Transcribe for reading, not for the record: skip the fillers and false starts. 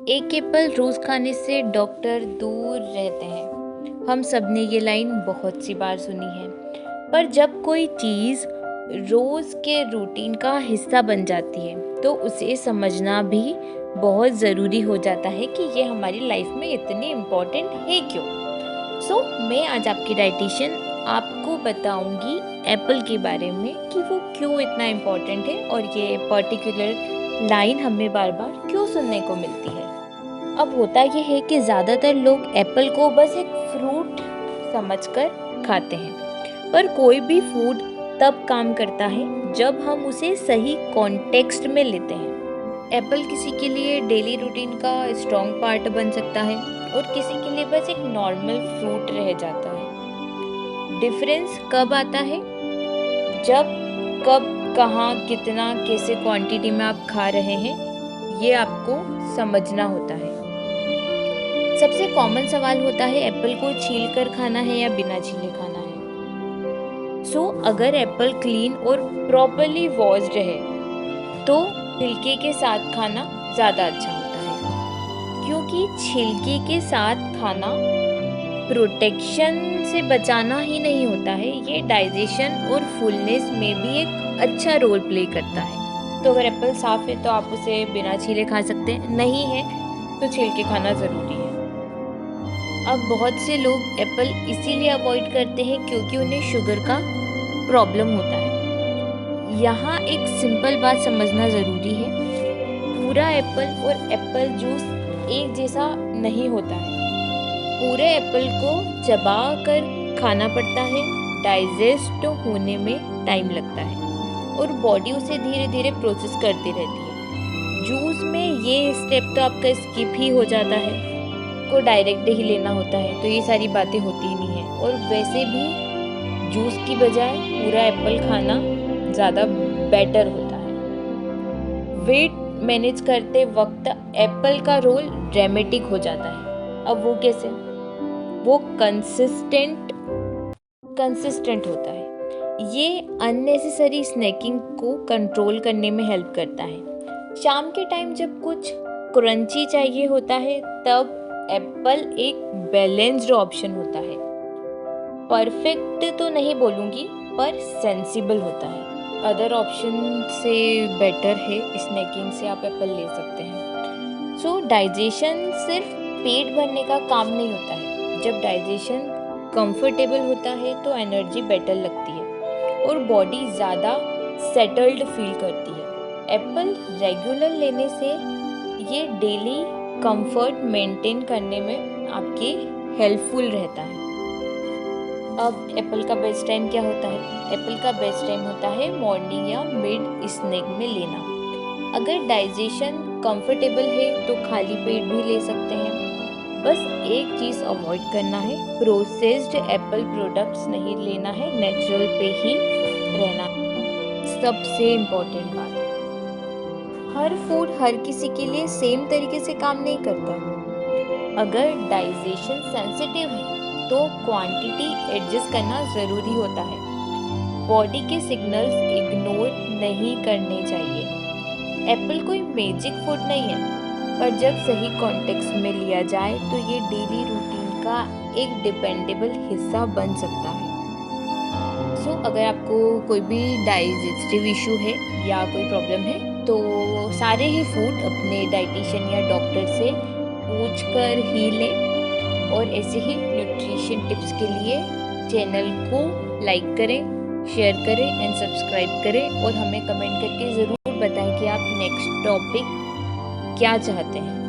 एक एप्पल रोज खाने से डॉक्टर दूर रहते हैं। हम सब ने ये लाइन बहुत सी बार सुनी है, पर जब कोई चीज़ रोज के रूटीन का हिस्सा बन जाती है तो उसे समझना भी बहुत ज़रूरी हो जाता है कि ये हमारी लाइफ में इतनी इम्पोर्टेंट है क्यों। मैं आज आपकी डाइटिशियन आपको बताऊंगी एप्पल के बारे में कि वो क्यों इतना इम्पोर्टेंट है और ये पर्टिकुलर लाइन हमें बार बार क्यों सुनने को मिलती है। अब होता ये है कि ज़्यादातर लोग एप्पल को बस एक फ्रूट समझकर खाते हैं, पर कोई भी फूड तब काम करता है जब हम उसे सही कॉन्टेक्स्ट में लेते हैं। एप्पल किसी के लिए डेली रूटीन का स्ट्रॉन्ग पार्ट बन सकता है और किसी के लिए बस एक नॉर्मल फ्रूट रह जाता है। डिफरेंस कब आता है? जब, कब, कहाँ, कितना, कैसे क्वांटिटी में आप खा रहे हैं, ये आपको समझना होता है। सबसे कॉमन सवाल होता है एप्पल को छील कर खाना है या बिना छीले खाना है। अगर एप्पल क्लीन और प्रॉपर्ली वॉश्ड है तो छिलके के साथ खाना ज़्यादा अच्छा होता है, क्योंकि छिलके के साथ खाना प्रोटेक्शन से बचाना ही नहीं होता है, ये डाइजेशन और फुलनेस में भी एक अच्छा रोल प्ले करता है। तो अगर एप्पल साफ़ है तो आप उसे बिना छीले खा सकते हैं, नहीं है तो छील के खाना ज़रूरी है। अब बहुत से लोग एप्पल इसीलिए अवॉइड करते हैं क्योंकि उन्हें शुगर का प्रॉब्लम होता है। यहाँ एक सिंपल बात समझना ज़रूरी है, पूरा एप्पल और एप्पल जूस एक जैसा नहीं होता है। पूरे एप्पल को चबा कर खाना पड़ता है, डाइजेस्ट होने में टाइम लगता है और बॉडी उसे धीरे धीरे प्रोसेस करती रहती है। जूस में ये स्टेप तो आपका स्किप ही हो जाता है, को डायरेक्ट ही लेना होता है, तो ये सारी बातें होती ही नहीं है। और वैसे भी जूस की बजाय पूरा एप्पल खाना ज़्यादा बेटर होता है। वेट मैनेज करते वक्त एप्पल का रोल ड्रामेटिक हो जाता है। अब वो कैसे? वो कंसिस्टेंट होता है। ये अननेसेसरी स्नैकिंग को कंट्रोल करने में हेल्प करता है। शाम के टाइम जब कुछ क्रंची चाहिए होता है तब एप्पल एक बैलेंस्ड ऑप्शन होता है। परफेक्ट तो नहीं बोलूँगी, पर सेंसिबल होता है। अदर ऑप्शन से बेटर है, स्नैकिंग से आप एप्पल ले सकते हैं। डाइजेशन सिर्फ पेट भरने का काम नहीं होता है। जब डाइजेशन कंफर्टेबल होता है तो एनर्जी बेटर लगती है और बॉडी ज़्यादा सेटल्ड फील करती है। एप्पल रेगुलर लेने से ये डेली कंफर्ट मेंटेन करने में आपकी हेल्पफुल रहता है। अब एप्पल का बेस्ट टाइम क्या होता है? एप्पल का बेस्ट टाइम होता है मॉर्निंग या मिड स्नैक में लेना। अगर डाइजेशन कंफर्टेबल है तो खाली पेट भी ले सकते हैं। बस एक चीज़ अवॉइड करना है, प्रोसेस्ड एप्पल प्रोडक्ट्स नहीं लेना है, नेचुरल पे ही रहना। सबसे इम्पोर्टेंट बात, हर फूड हर किसी के लिए सेम तरीके से काम नहीं करता। अगर डाइजेशन सेंसिटिव है तो क्वांटिटी एडजस्ट करना ज़रूरी होता है। बॉडी के सिग्नल्स इग्नोर नहीं करने चाहिए। एप्पल कोई मैजिक फूड नहीं है, पर जब सही कॉन्टेक्स्ट में लिया जाए तो ये डेली रूटीन का एक डिपेंडेबल हिस्सा बन सकता है। अगर आपको कोई भी डाइजेस्टिव इशू है या कोई प्रॉब्लम है तो सारे ही फूड अपने डाइटिशियन या डॉक्टर से पूछकर ही लें। और ऐसे ही न्यूट्रिशन टिप्स के लिए चैनल को लाइक करें, शेयर करें एंड सब्सक्राइब करें और हमें कमेंट करके ज़रूर बताएं कि आप नेक्स्ट टॉपिक क्या चाहते हैं।